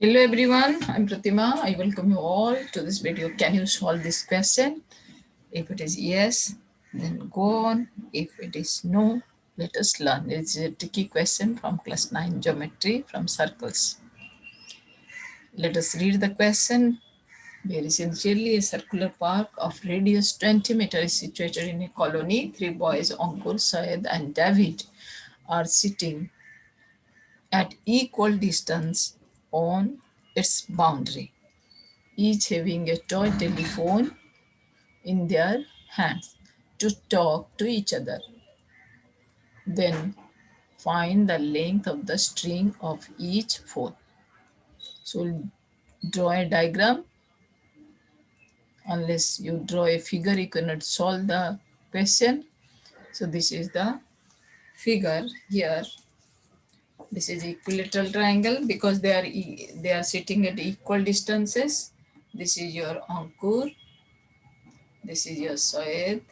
Hello everyone, I'm Pratima. I welcome you all to this video. Can you solve this question? If it is yes, then go on. If it is no, let us learn. It's a tricky question from class 9 geometry from circles. Let us read the question. Where essentially a circular park of radius 20 meters is situated in a colony. Three boys, Ankur, Syed and David, are sitting at equal distance on its boundary, each having a toy telephone in their hands to talk to each other. Then find the length of the string of each phone. So we'll draw a diagram. Unless you draw a figure, you cannot solve the question. So this is the figure here. This is equilateral triangle because they are sitting at equal distances. This is your Ankur, this is your Syed,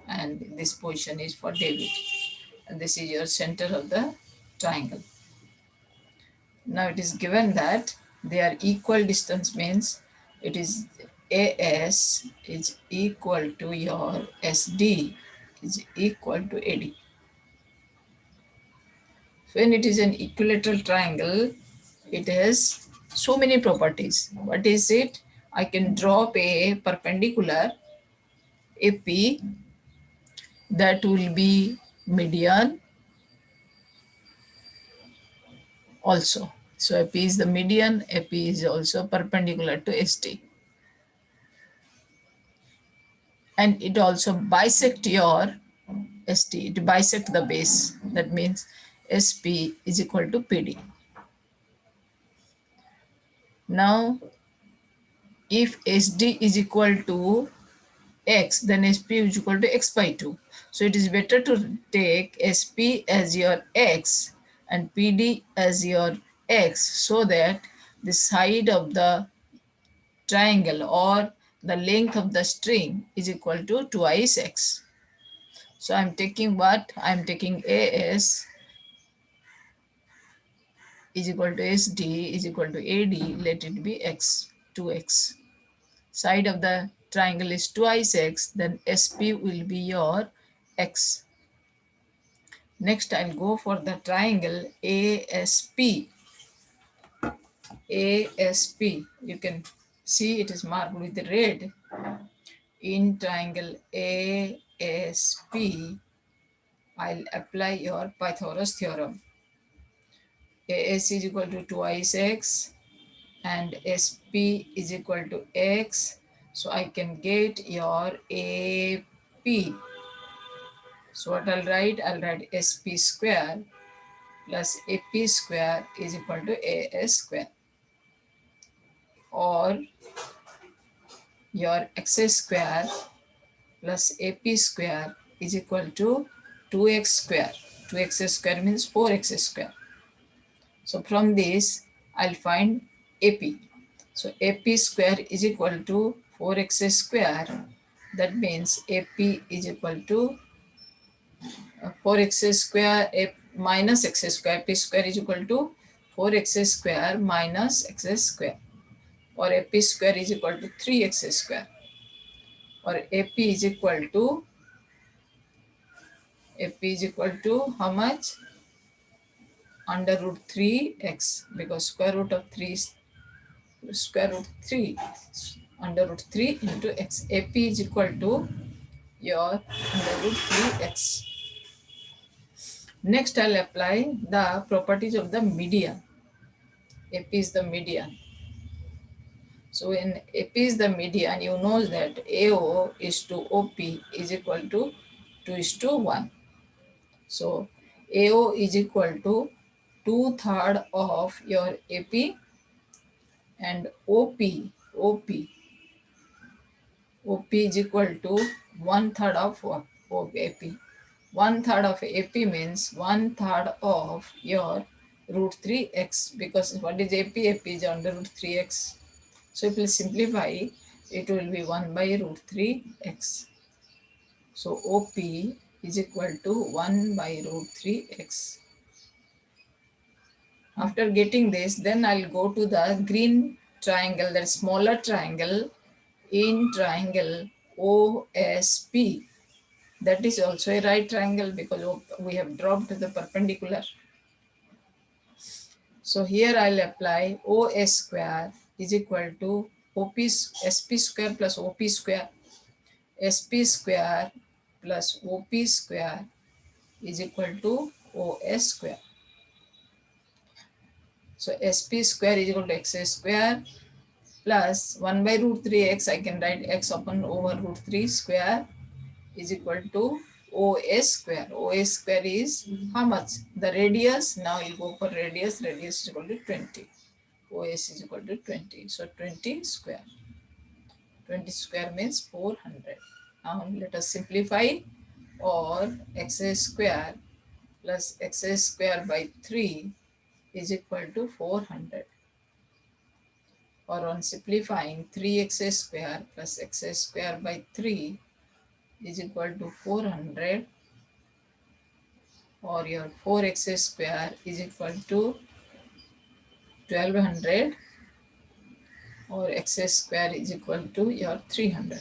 and this position is for David. And this is your center of the triangle. Now it is given that they are equal distance, means it is AS is equal to your SD is equal to AD. When it is an equilateral triangle, it has so many properties. What is it? I can draw a perpendicular AP that will be median also. So AP is the median, AP is also perpendicular to ST. And it also bisect your ST, it bisect the base. That means SP is equal to PD. Now, if SD is equal to X, then SP is equal to X by 2. So it is better to take SP as your X and PD as your X, so that the side of the triangle or the length of the string is equal to twice X. So I'm taking what? I'm taking AS is equal to SD is equal to AD, let it be X, 2X. Side of the triangle is twice X, then SP will be your X. Next, I'll go for the triangle ASP. ASP, you can see it is marked with red. In triangle ASP, I'll apply your Pythagoras theorem. AS is equal to twice X and SP is equal to X. So I can get your AP. So what I'll write? I'll write SP square plus AP square is equal to AS square. Or your X square plus AP square is equal to 2X square. 2X square means 4X square. So from this, I'll find AP. So AP square is equal to 4X square. That means AP is equal to 4X square minus X square. AP square is equal to 4X square minus X square. Or AP square is equal to 3X square. Or AP is equal to how much? Under root 3x, because square root of 3 is square root 3, under root 3 into x. AP is equal to your under root 3x. Next, I'll apply the properties of the median. AP is the median. So when AP is the median, you know that AO is to OP is equal to 2 is to 1. So AO is equal to 2/3 of your AP, and OP is equal to 1/3 of AP. 1/3 of AP means 1/3 of your root 3x, because what is AP? AP is under root 3x. So if we simplify, it will be 1 by root 3x. So OP is equal to 1 by root 3x. After getting this, then I'll go to the green triangle, that smaller triangle in triangle OSP. That is also a right triangle because we have dropped the perpendicular. So here I'll apply OS square is equal to SP square plus OP square. SP square plus OP square is equal to OS square. So SP square is equal to x square plus 1 by root 3x. I can write x upon over root 3 square is equal to OS square. OS square is how much? The radius. Now you go for radius. Radius is equal to 20. OS is equal to 20. So 20 square. 20 square means 400. Now let us simplify, or x square plus x square by 3 is equal to 400. Or on simplifying, 3x square plus x square by 3 is equal to 400, or your 4x square is equal to 1200, or x square is equal to your 300.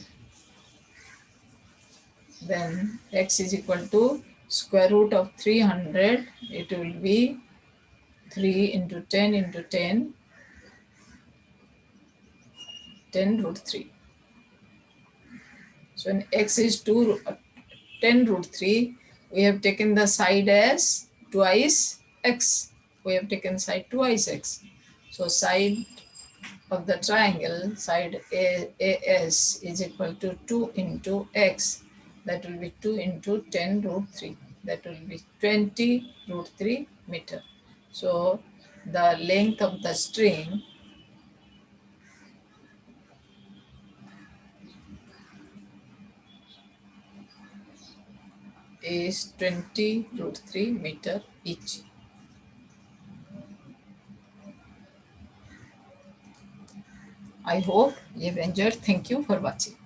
Then x is equal to square root of 300. It will be 3 into 10 into 10, 10 root 3. So when x is 10 root 3, we have taken the side as twice x. We have taken side twice x. So side of the triangle, side AS is equal to 2 into x. That will be 2 into 10 root 3. That will be 20 root 3 meter. So the length of the string is 20 root 3 meter each. I hope you have enjoyed. Thank you for watching.